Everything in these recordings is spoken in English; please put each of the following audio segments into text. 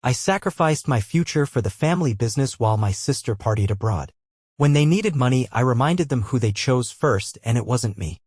I sacrificed my future for the family business while my sister partied abroad. When they needed money, I reminded them who they chose first, and it wasn't me.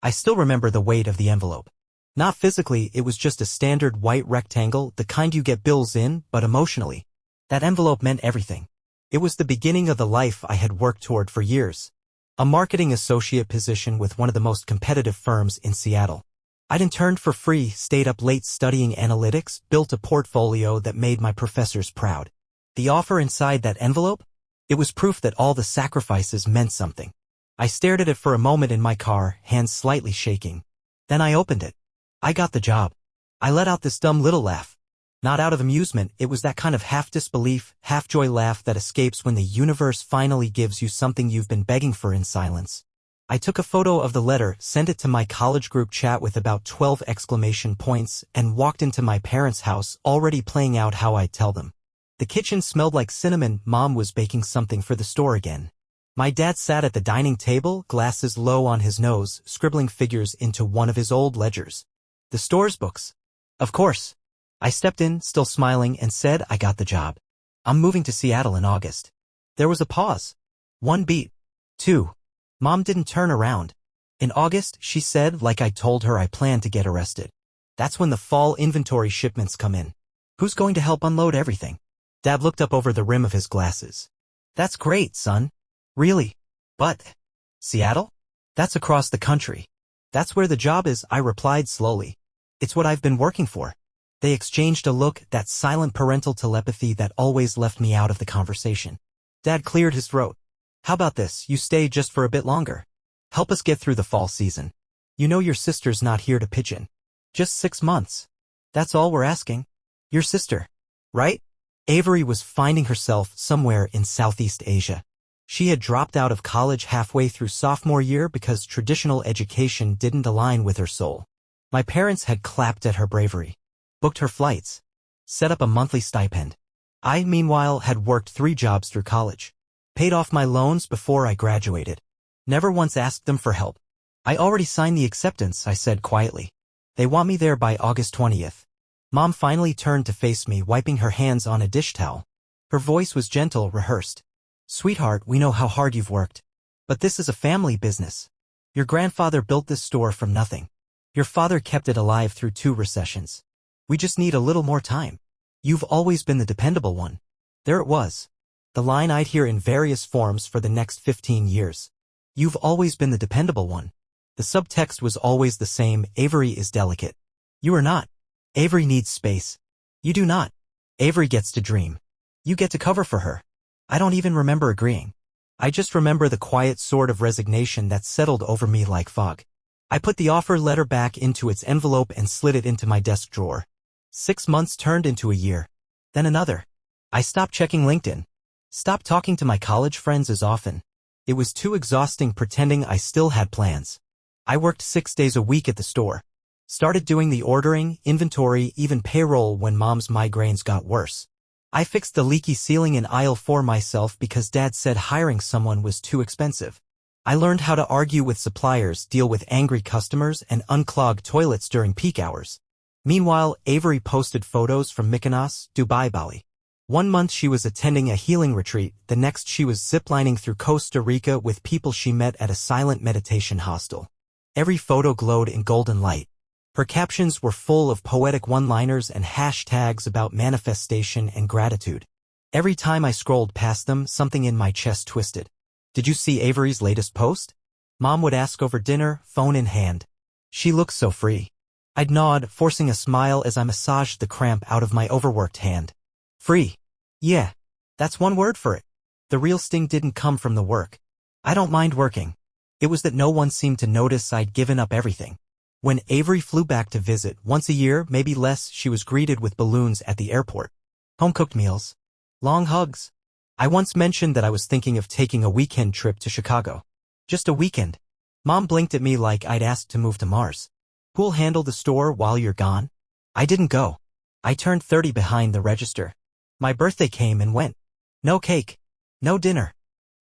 I still remember the weight of the envelope. Not physically, it was just a standard white rectangle, the kind you get bills in, but emotionally. That envelope meant everything. It was the beginning of the life I had worked toward for years. A marketing associate position with one of the most competitive firms in Seattle. I'd interned for free, stayed up late studying analytics, built a portfolio that made my professors proud. The offer inside that envelope? It was proof that all the sacrifices meant something. I stared at it for a moment in my car, hands slightly shaking. Then I opened it. I got the job. I let out this dumb little laugh. Not out of amusement, it was that kind of half-disbelief, half-joy laugh that escapes when the universe finally gives you something you've been begging for in silence. I took a photo of the letter, sent it to my college group chat with about 12 exclamation points, and walked into my parents' house, already playing out how I'd tell them. The kitchen smelled like cinnamon. Mom was baking something for the store again. My dad sat at the dining table, glasses low on his nose, scribbling figures into one of his old ledgers. The store's books. Of course. I stepped in, still smiling, and said I got the job. I'm moving to Seattle in August. There was a pause. 1 beat. 2. Mom didn't turn around. In August, she said, like I told her I planned to get arrested. That's when the fall inventory shipments come in. Who's going to help unload everything? Dad looked up over the rim of his glasses. That's great, son. Really? But Seattle? That's across the country. That's where the job is, I replied slowly. It's what I've been working for. They exchanged a look, that silent parental telepathy that always left me out of the conversation. Dad cleared his throat. How about this, you stay just for a bit longer. Help us get through the fall season. You know your sister's not here to pitch in. Just 6 months. That's all we're asking. Your sister, right? Avery was finding herself somewhere in Southeast Asia. She had dropped out of college halfway through sophomore year because traditional education didn't align with her soul. My parents had clapped at her bravery. Booked her flights, set up a monthly stipend. I, meanwhile, had worked 3 jobs through college, paid off my loans before I graduated. Never once asked them for help. I already signed the acceptance, I said quietly. They want me there by August 20th. Mom finally turned to face me, wiping her hands on a dish towel. Her voice was gentle, rehearsed. Sweetheart, we know how hard you've worked. But this is a family business. Your grandfather built this store from nothing. Your father kept it alive through 2 recessions. We just need a little more time. You've always been the dependable one. There it was. The line I'd hear in various forms for the next 15 years. You've always been the dependable one. The subtext was always the same, Avery is delicate. You are not. Avery needs space. You do not. Avery gets to dream. You get to cover for her. I don't even remember agreeing. I just remember the quiet sort of resignation that settled over me like fog. I put the offer letter back into its envelope and slid it into my desk drawer. 6 months turned into a year. Then another. I stopped checking LinkedIn. Stopped talking to my college friends as often. It was too exhausting pretending I still had plans. I worked 6 days a week at the store. Started doing the ordering, inventory, even payroll when Mom's migraines got worse. I fixed the leaky ceiling in aisle 4 myself because Dad said hiring someone was too expensive. I learned how to argue with suppliers, deal with angry customers, and unclog toilets during peak hours. Meanwhile, Avery posted photos from Mykonos, Dubai, Bali. 1 month she was attending a healing retreat, the next she was ziplining through Costa Rica with people she met at a silent meditation hostel. Every photo glowed in golden light. Her captions were full of poetic one-liners and hashtags about manifestation and gratitude. Every time I scrolled past them, something in my chest twisted. Did you see Avery's latest post? Mom would ask over dinner, phone in hand. She looked so free. I'd nod, forcing a smile as I massaged the cramp out of my overworked hand. Free. Yeah. That's one word for it. The real sting didn't come from the work. I don't mind working. It was that no one seemed to notice I'd given up everything. When Avery flew back to visit, once a year, maybe less, she was greeted with balloons at the airport. Home-cooked meals. Long hugs. I once mentioned that I was thinking of taking a weekend trip to Chicago. Just a weekend. Mom blinked at me like I'd asked to move to Mars. Who'll handle the store while you're gone? I didn't go. I turned 30 behind the register. My birthday came and went. No cake. No dinner.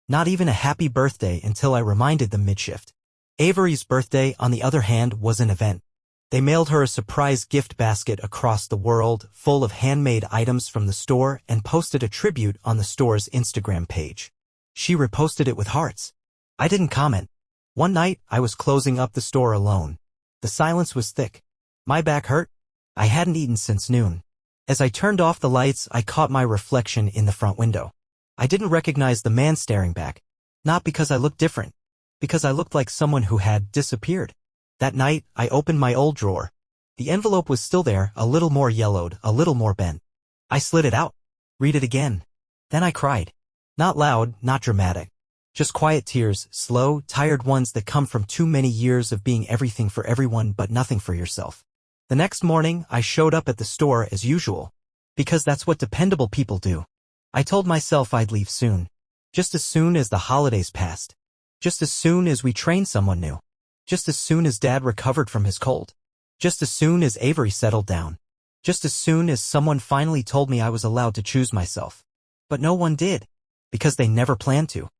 Not even a happy birthday until I reminded them mid-shift. Avery's birthday, on the other hand, was an event. They mailed her a surprise gift basket across the world, full of handmade items from the store, and posted a tribute on the store's Instagram page. She reposted it with hearts. I didn't comment. One night, I was closing up the store alone. The silence was thick. My back hurt. I hadn't eaten since noon. As I turned off the lights, I caught my reflection in the front window. I didn't recognize the man staring back. Not because I looked different. Because I looked like someone who had disappeared. That night, I opened my old drawer. The envelope was still there, a little more yellowed, a little more bent. I slid it out. Read it again. Then I cried. Not loud, not dramatic. Just quiet tears, slow, tired ones that come from too many years of being everything for everyone but nothing for yourself. The next morning, I showed up at the store as usual. Because that's what dependable people do. I told myself I'd leave soon. Just as soon as the holidays passed. Just as soon as we trained someone new. Just as soon as Dad recovered from his cold. Just as soon as Avery settled down. Just as soon as someone finally told me I was allowed to choose myself. But no one did. Because they never planned to.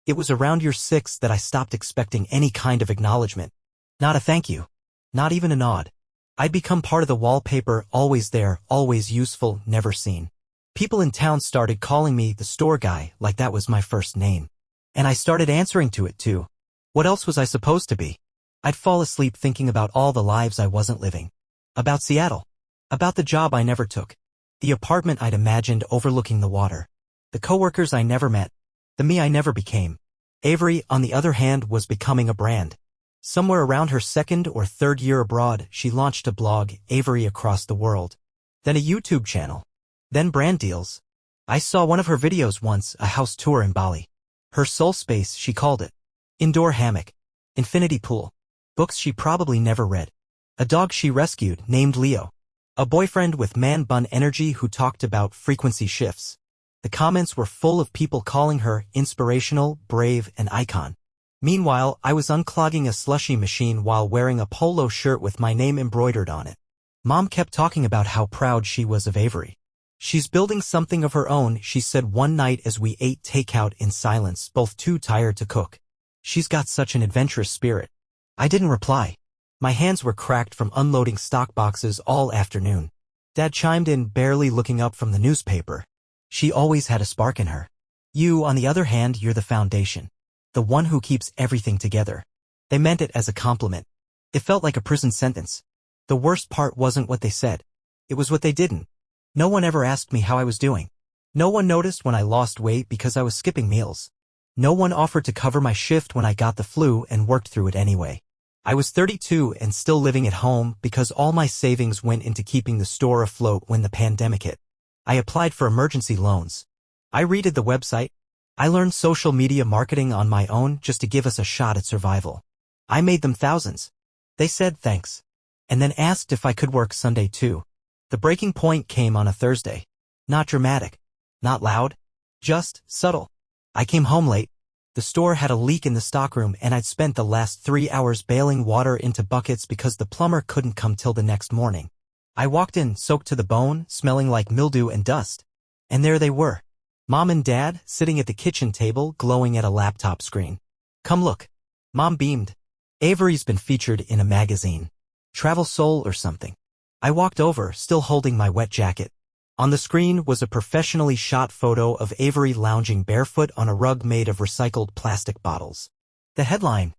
It was around year 6 that I stopped expecting any kind of acknowledgement. Not a thank you. Not even a nod. I'd become part of the wallpaper, always there, always useful, never seen. People in town started calling me the store guy like that was my first name. And I started answering to it too. What else was I supposed to be? I'd fall asleep thinking about all the lives I wasn't living. About Seattle. About the job I never took. The apartment I'd imagined overlooking the water. The coworkers I never met. The me I never became. Avery, on the other hand, was becoming a brand. Somewhere around her 2nd or 3rd year abroad, she launched a blog, Avery Across the World. Then a YouTube channel. Then brand deals. I saw one of her videos once, a house tour in Bali. Her soul space, she called it. Indoor hammock. Infinity pool. Books she probably never read. A dog she rescued, named Leo. A boyfriend with man-bun energy who talked about frequency shifts. The comments were full of people calling her inspirational, brave, and icon. Meanwhile, I was unclogging a slushie machine while wearing a polo shirt with my name embroidered on it. Mom kept talking about how proud she was of Avery. She's building something of her own, she said one night as we ate takeout in silence, both too tired to cook. She's got such an adventurous spirit. I didn't reply. My hands were cracked from unloading stock boxes all afternoon. Dad chimed in, barely looking up from the newspaper. She always had a spark in her. You, on the other hand, you're the foundation. The one who keeps everything together. They meant it as a compliment. It felt like a prison sentence. The worst part wasn't what they said. It was what they didn't. No one ever asked me how I was doing. No one noticed when I lost weight because I was skipping meals. No one offered to cover my shift when I got the flu and worked through it anyway. I was 32 and still living at home because all my savings went into keeping the store afloat when the pandemic hit. I applied for emergency loans. I redid the website. I learned social media marketing on my own just to give us a shot at survival. I made them thousands. They said thanks. And then asked if I could work Sunday too. The breaking point came on a Thursday. Not dramatic. Not loud. Just subtle. I came home late. The store had a leak in the stockroom and I'd spent the last 3 hours bailing water into buckets because the plumber couldn't come till the next morning. I walked in, soaked to the bone, smelling like mildew and dust. And there they were. Mom and Dad, sitting at the kitchen table, glowing at a laptop screen. Come look. Mom beamed. Avery's been featured in a magazine. Travel Soul or something. I walked over, still holding my wet jacket. On the screen was a professionally shot photo of Avery lounging barefoot on a rug made of recycled plastic bottles. The headline.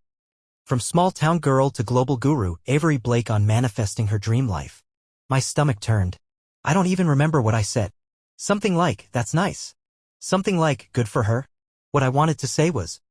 From small-town girl to global guru, Avery Blake on manifesting her dream life. My stomach turned. I don't even remember what I said. Something like, that's nice. Something like, good for her. What I wanted to say was,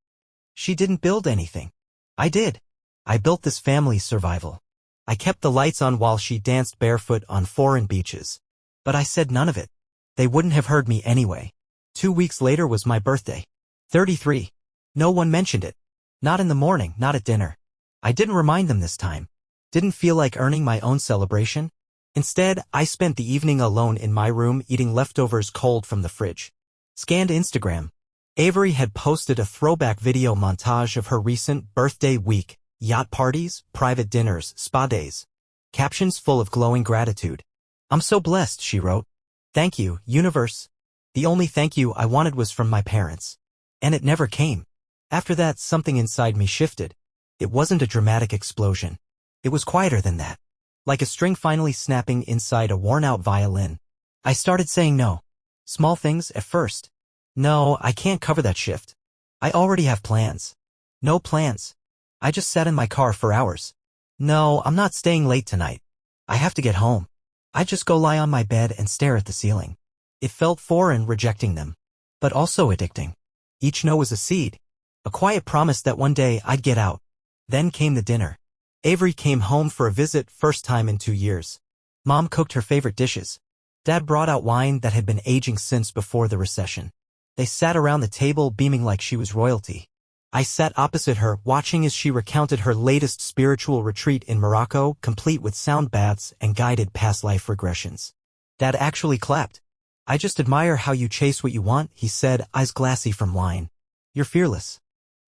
she didn't build anything. I did. I built this family's survival. I kept the lights on while she danced barefoot on foreign beaches. But I said none of it. They wouldn't have heard me anyway. 2 weeks later was my birthday. 33. No one mentioned it. Not in the morning, not at dinner. I didn't remind them this time. Didn't feel like earning my own celebration. Instead, I spent the evening alone in my room eating leftovers cold from the fridge. Scanned Instagram. Avery had posted a throwback video montage of her recent birthday week, yacht parties, private dinners, spa days. Captions full of glowing gratitude. I'm so blessed, she wrote. Thank you, universe. The only thank you I wanted was from my parents. And it never came. After that, something inside me shifted. It wasn't a dramatic explosion. It was quieter than that. like a string finally snapping inside a worn-out violin. I started saying no. Small things at first. No, I can't cover that shift. I already have plans. No plans. I just sat in my car for hours. No, I'm not staying late tonight. I have to get home. I just go lie on my bed and stare at the ceiling. It felt foreign rejecting them, but also addicting. Each no was a seed, a quiet promise that one day I'd get out. Then came the dinner. Avery came home for a visit, first time in 2 years. Mom cooked her favorite dishes. Dad brought out wine that had been aging since before the recession. They sat around the table beaming like she was royalty. I sat opposite her, watching as she recounted her latest spiritual retreat in Morocco, complete with sound baths and guided past life regressions. Dad actually clapped. I just admire how you chase what you want, he said, eyes glassy from wine. You're fearless.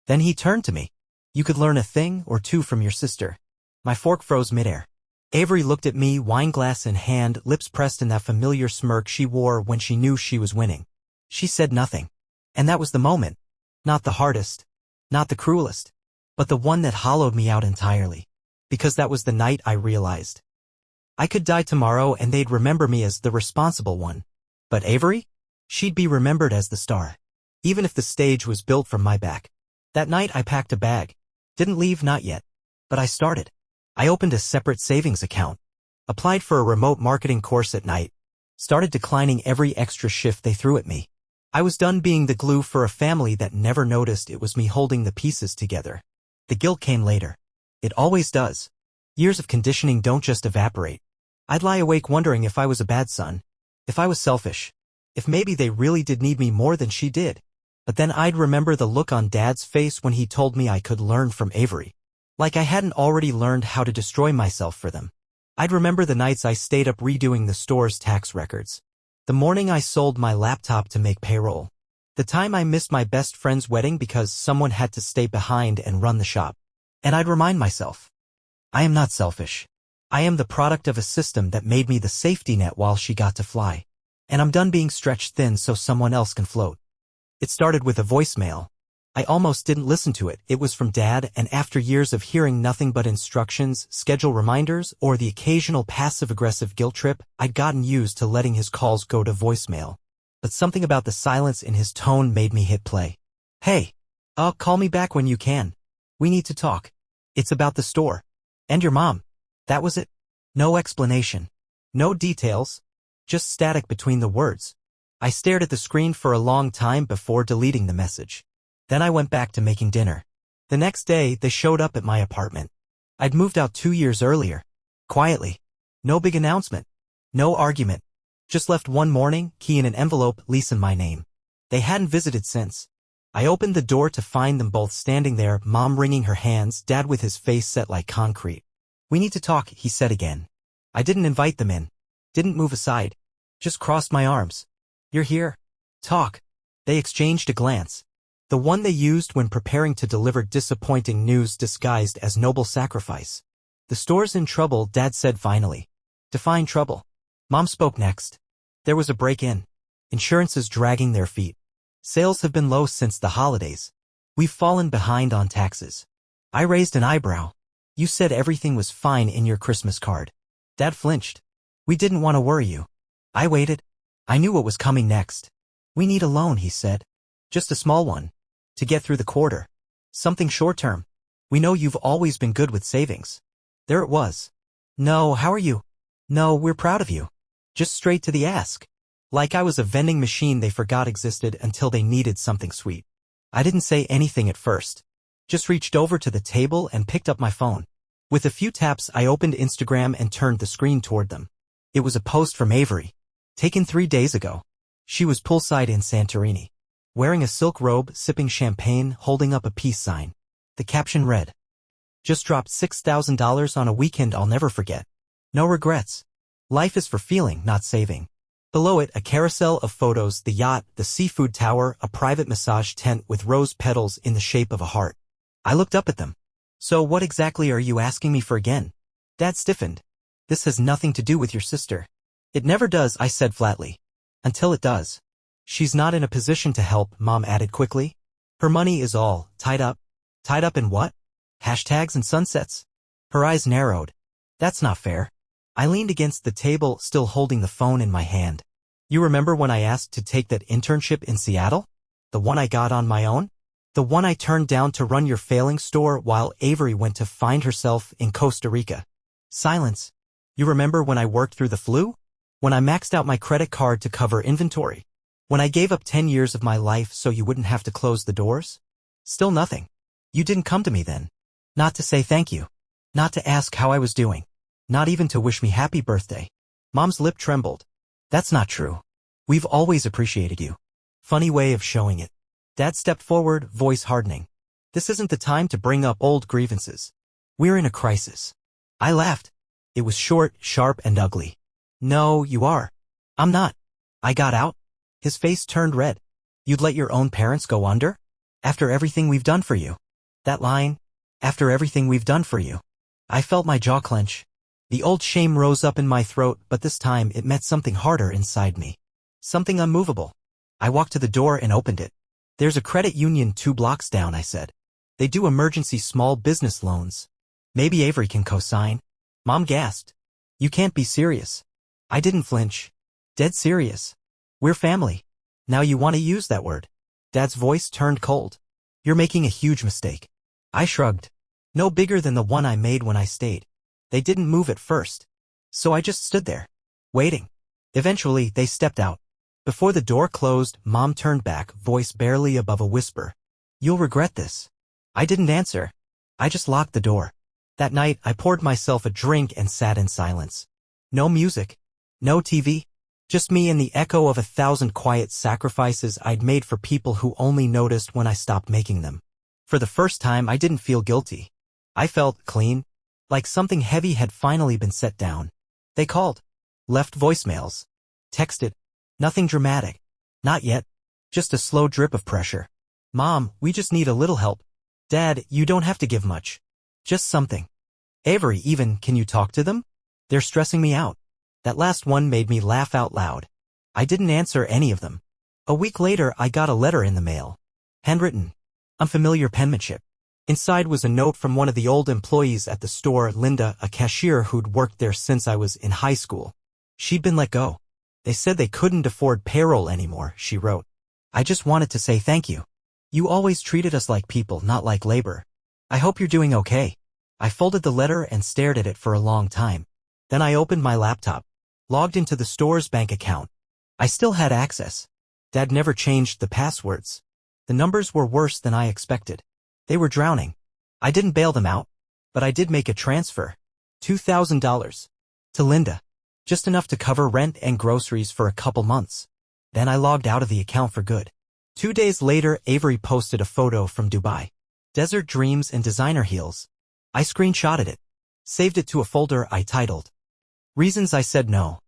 Then he turned to me. You could learn a thing or two from your sister. My fork froze midair. Avery looked at me, wineglass in hand, lips pressed in that familiar smirk she wore when she knew she was winning. She said nothing. And that was the moment. Not the hardest. Not the cruelest. But the one that hollowed me out entirely. Because that was the night I realized. I could die tomorrow and they'd remember me as the responsible one. But Avery? She'd be remembered as the star. Even if the stage was built from my back. That night I packed a bag. Didn't leave, not yet. But I started. I opened a separate savings account. Applied for a remote marketing course at night. Started declining every extra shift they threw at me. I was done being the glue for a family that never noticed it was me holding the pieces together. The guilt came later. It always does. Years of conditioning don't just evaporate. I'd lie awake wondering if I was a bad son. If I was selfish. If maybe they really did need me more than she did. But then I'd remember the look on Dad's face when he told me I could learn from Avery. Like I hadn't already learned how to destroy myself for them. I'd remember the nights I stayed up redoing the store's tax records. The morning I sold my laptop to make payroll. The time I missed my best friend's wedding because someone had to stay behind and run the shop. And I'd remind myself. I am not selfish. I am the product of a system that made me the safety net while she got to fly. And I'm done being stretched thin so someone else can float. It started with a voicemail. I almost didn't listen to it. It was from Dad, and after years of hearing nothing but instructions, schedule reminders, or the occasional passive-aggressive guilt trip, I'd gotten used to letting his calls go to voicemail. But something about the silence in his tone made me hit play. Hey. Call me back when you can. We need to talk. It's about the store. And your mom. That was it. No explanation. No details. Just static between the words. I stared at the screen for a long time before deleting the message. Then I went back to making dinner. The next day, they showed up at my apartment. I'd moved out 2 years earlier. Quietly. No big announcement. No argument. Just left one morning, key in an envelope, lease in my name. They hadn't visited since. I opened the door to find them both standing there, Mom wringing her hands, Dad with his face set like concrete. We need to talk, he said again. I didn't invite them in. Didn't move aside. Just crossed my arms. You're here. Talk. They exchanged a glance. The one they used when preparing to deliver disappointing news disguised as noble sacrifice. The store's in trouble, Dad said finally. Define trouble. Mom spoke next. There was a break-in. Insurances dragging their feet. Sales have been low since the holidays. We've fallen behind on taxes. I raised an eyebrow. You said everything was fine in your Christmas card. Dad flinched. We didn't want to worry you. I waited. I knew what was coming next. We need a loan, he said. Just a small one. To get through the quarter. Something short-term. We know you've always been good with savings. There it was. No, how are you? No, we're proud of you. Just straight to the ask. Like I was a vending machine they forgot existed until they needed something sweet. I didn't say anything at first. Just reached over to the table and picked up my phone. With a few taps, I opened Instagram and turned the screen toward them. It was a post from Avery. Taken 3 days ago. She was poolside in Santorini. Wearing a silk robe, sipping champagne, holding up a peace sign. The caption read, just dropped $6,000 on a weekend I'll never forget. No regrets. Life is for feeling, not saving. Below it, a carousel of photos, the yacht, the seafood tower, a private massage tent with rose petals in the shape of a heart. I looked up at them. So what exactly are you asking me for again? Dad stiffened. This has nothing to do with your sister. It never does, I said flatly. Until it does. She's not in a position to help, Mom added quickly. Her money is all tied up. Tied up in what? Hashtags and sunsets. Her eyes narrowed. That's not fair. I leaned against the table, still holding the phone in my hand. You remember when I asked to take that internship in Seattle? The one I got on my own? The one I turned down to run your failing store while Avery went to find herself in Costa Rica. Silence. You remember when I worked through the flu? When I maxed out my credit card to cover inventory? When I gave up 10 years of my life so you wouldn't have to close the doors? Still nothing. You didn't come to me then. Not to say thank you. Not to ask how I was doing. Not even to wish me happy birthday. Mom's lip trembled. That's not true. We've always appreciated you. Funny way of showing it. Dad stepped forward, voice hardening. This isn't the time to bring up old grievances. We're in a crisis. I laughed. It was short, sharp, and ugly. No, you are. I'm not. I got out. His face turned red. You'd let your own parents go under? After everything we've done for you. That line, after everything we've done for you. I felt my jaw clench. The old shame rose up in my throat, but this time it met something harder inside me. Something unmovable. I walked to the door and opened it. There's a credit union 2 blocks down, I said. They do emergency small business loans. Maybe Avery can co-sign. Mom gasped. You can't be serious. I didn't flinch. Dead serious. We're family. Now you want to use that word. Dad's voice turned cold. You're making a huge mistake. I shrugged. No bigger than the one I made when I stayed. They didn't move at first. So I just stood there. Waiting. Eventually, they stepped out. Before the door closed, Mom turned back, voice barely above a whisper. You'll regret this. I didn't answer. I just locked the door. That night, I poured myself a drink and sat in silence. No music. No TV. Just me and the echo of 1,000 quiet sacrifices I'd made for people who only noticed when I stopped making them. For the first time, I didn't feel guilty. I felt clean. Like something heavy had finally been set down. They called. Left voicemails. Texted. Nothing dramatic. Not yet. Just a slow drip of pressure. Mom, we just need a little help. Dad, you don't have to give much. Just something. Avery, even, can you talk to them? They're stressing me out. That last one made me laugh out loud. I didn't answer any of them. A week later, I got a letter in the mail. Handwritten. Unfamiliar penmanship. Inside was a note from one of the old employees at the store, Linda, a cashier who'd worked there since I was in high school. She'd been let go. They said they couldn't afford payroll anymore, she wrote. I just wanted to say thank you. You always treated us like people, not like labor. I hope you're doing okay. I folded the letter and stared at it for a long time. Then I opened my laptop. Logged into the store's bank account. I still had access. Dad never changed the passwords. The numbers were worse than I expected. They were drowning. I didn't bail them out, but I did make a transfer. $2,000. To Linda. Just enough to cover rent and groceries for a couple months. Then I logged out of the account for good. 2 days later, Avery posted a photo from Dubai. Desert dreams and designer heels. I screenshotted it. Saved it to a folder I titled. Reasons I said no.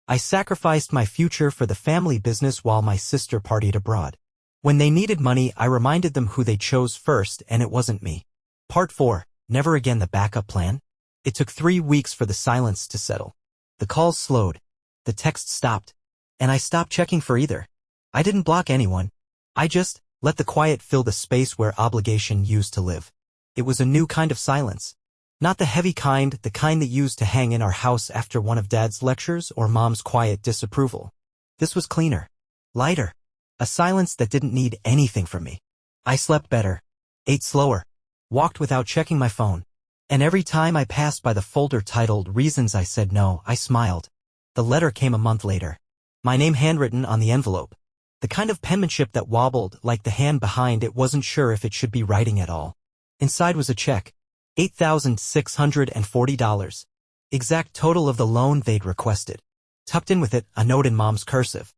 I sacrificed my future for the family business while my sister partied abroad. When they needed money, I reminded them who they chose first, and it wasn't me. Part 4. Never again the backup plan. It took 3 weeks for the silence to settle. The calls slowed. The texts stopped. And I stopped checking for either. I didn't block anyone. I just let the quiet fill the space where obligation used to live. It was a new kind of silence. Not the heavy kind, the kind that used to hang in our house after one of Dad's lectures or Mom's quiet disapproval. This was cleaner. Lighter. A silence that didn't need anything from me. I slept better. Ate slower. Walked without checking my phone. And every time I passed by the folder titled Reasons I Said No, I smiled. The letter came a month later. My name handwritten on the envelope. The kind of penmanship that wobbled like the hand behind it wasn't sure if it should be writing at all. Inside was a check. $8,640. Exact total of the loan they'd requested. Tucked in with it, a note in Mom's cursive.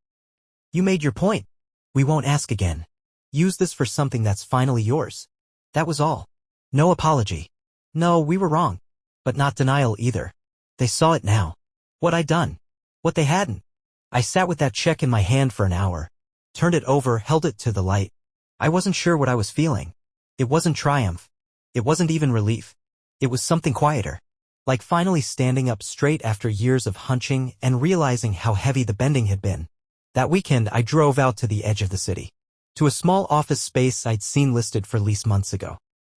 You made your point. We won't ask again. Use this for something that's finally yours. That was all. No apology. No, we were wrong. But not denial either. They saw it now. What I'd done. What they hadn't. I sat with that check in my hand for an hour. Turned it over, held it to the light. I wasn't sure what I was feeling. It wasn't triumph. It wasn't even relief. It was something quieter. Like finally standing up straight after years of hunching and realizing how heavy the bending had been. That weekend, I drove out to the edge of the city. To a small office space I'd seen listed for lease months ago.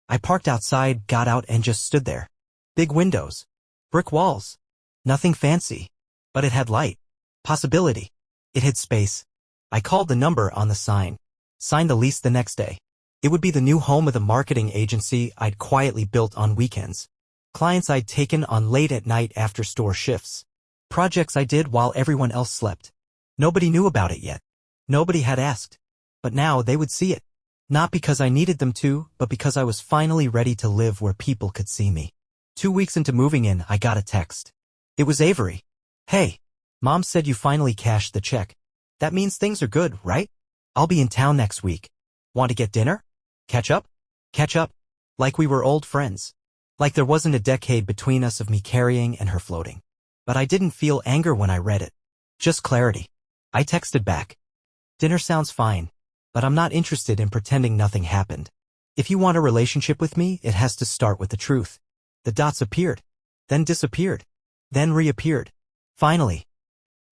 I parked outside, got out, and just stood there. Big windows. Brick walls. Nothing fancy. But it had light. Possibility. It had space. I called the number on the sign. Signed the lease the next day. It would be the new home of the marketing agency I'd quietly built on weekends. Clients I'd taken on late at night after store shifts. Projects I did while everyone else slept. Nobody knew about it yet. Nobody had asked. But now they would see it. Not because I needed them to, but because I was finally ready to live where people could see me. 2 weeks into moving in, I got a text. It was Avery. Hey, Mom said you finally cashed the check. That means things are good, right? I'll be in town next week. Want to get dinner? Catch up? Catch up. Like we were old friends. Like there wasn't a decade between us of me carrying and her floating. But I didn't feel anger when I read it. Just clarity. I texted back. Dinner sounds fine, but I'm not interested in pretending nothing happened. If you want a relationship with me, it has to start with the truth. The dots appeared, then disappeared, then reappeared. Finally.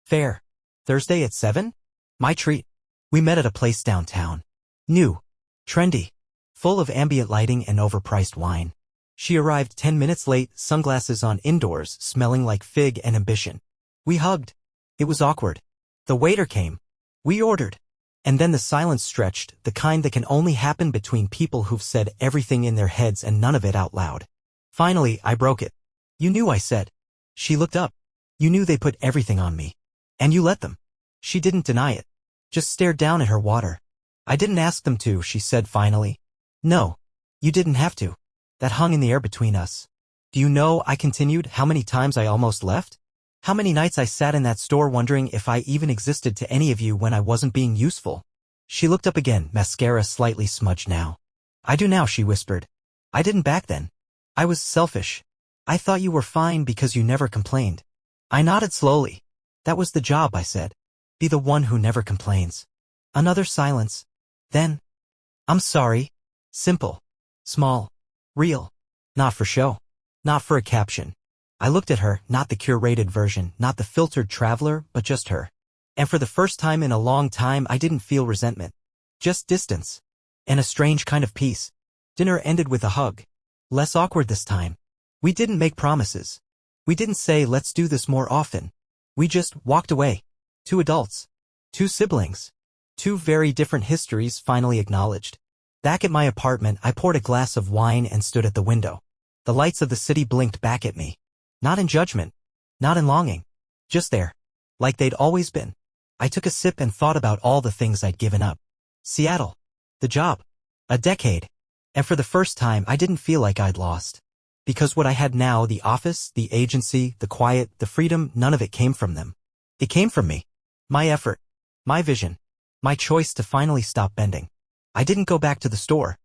Fair. Thursday at 7? My treat. We met at a place downtown. New. Trendy. Full of ambient lighting and overpriced wine. She arrived 10 minutes late, sunglasses on indoors, smelling like fig and ambition. We hugged. It was awkward. The waiter came. We ordered. And then the silence stretched, the kind that can only happen between people who've said everything in their heads and none of it out loud. Finally, I broke it. You knew, I said. She looked up. You knew they put everything on me. And you let them. She didn't deny it. Just stared down at her water. I didn't ask them to, she said finally. No. You didn't have to. That hung in the air between us. Do you know, I continued, how many times I almost left? How many nights I sat in that store wondering if I even existed to any of you when I wasn't being useful? She looked up again, mascara slightly smudged now. I do now, she whispered. I didn't back then. I was selfish. I thought you were fine because you never complained. I nodded slowly. That was the job, I said. Be the one who never complains. Another silence. Then, I'm sorry. Simple. Small. Real. Not for show. Not for a caption. I looked at her, not the curated version, not the filtered traveler, but just her. And for the first time in a long time, I didn't feel resentment. Just distance. And a strange kind of peace. Dinner ended with a hug. Less awkward this time. We didn't make promises. We didn't say, let's do this more often. We just walked away. 2 adults. 2 siblings. 2 very different histories finally acknowledged. Back at my apartment, I poured a glass of wine and stood at the window. The lights of the city blinked back at me. Not in judgment. Not in longing. Just there. Like they'd always been. I took a sip and thought about all the things I'd given up. Seattle. The job. A decade. And for the first time, I didn't feel like I'd lost. Because what I had now, the office, the agency, the quiet, the freedom, none of it came from them. It came from me. My effort. My vision. My choice to finally stop bending. I didn't go back to the store.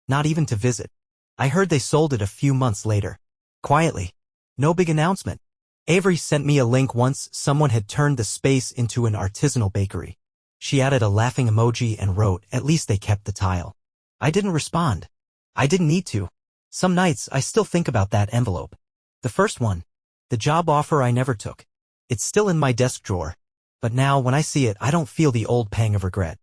Not even to visit. I heard they sold it a few months later. Quietly. No big announcement. Avery sent me a link once. Someone had turned the space into an artisanal bakery. She added a laughing emoji and wrote, at least they kept the tile. I didn't respond. I didn't need to. Some nights I still think about that envelope. The first one. The job offer I never took. It's still in my desk drawer. But now when I see it, I don't feel the old pang of regret.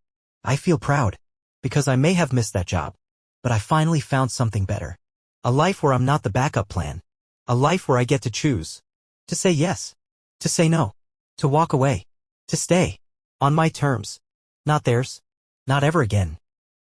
I feel proud. Because I may have missed that job. But I finally found something better. A life where I'm not the backup plan. A life where I get to choose. To say yes. To say no. To walk away. To stay. On my terms. Not theirs. Not ever again.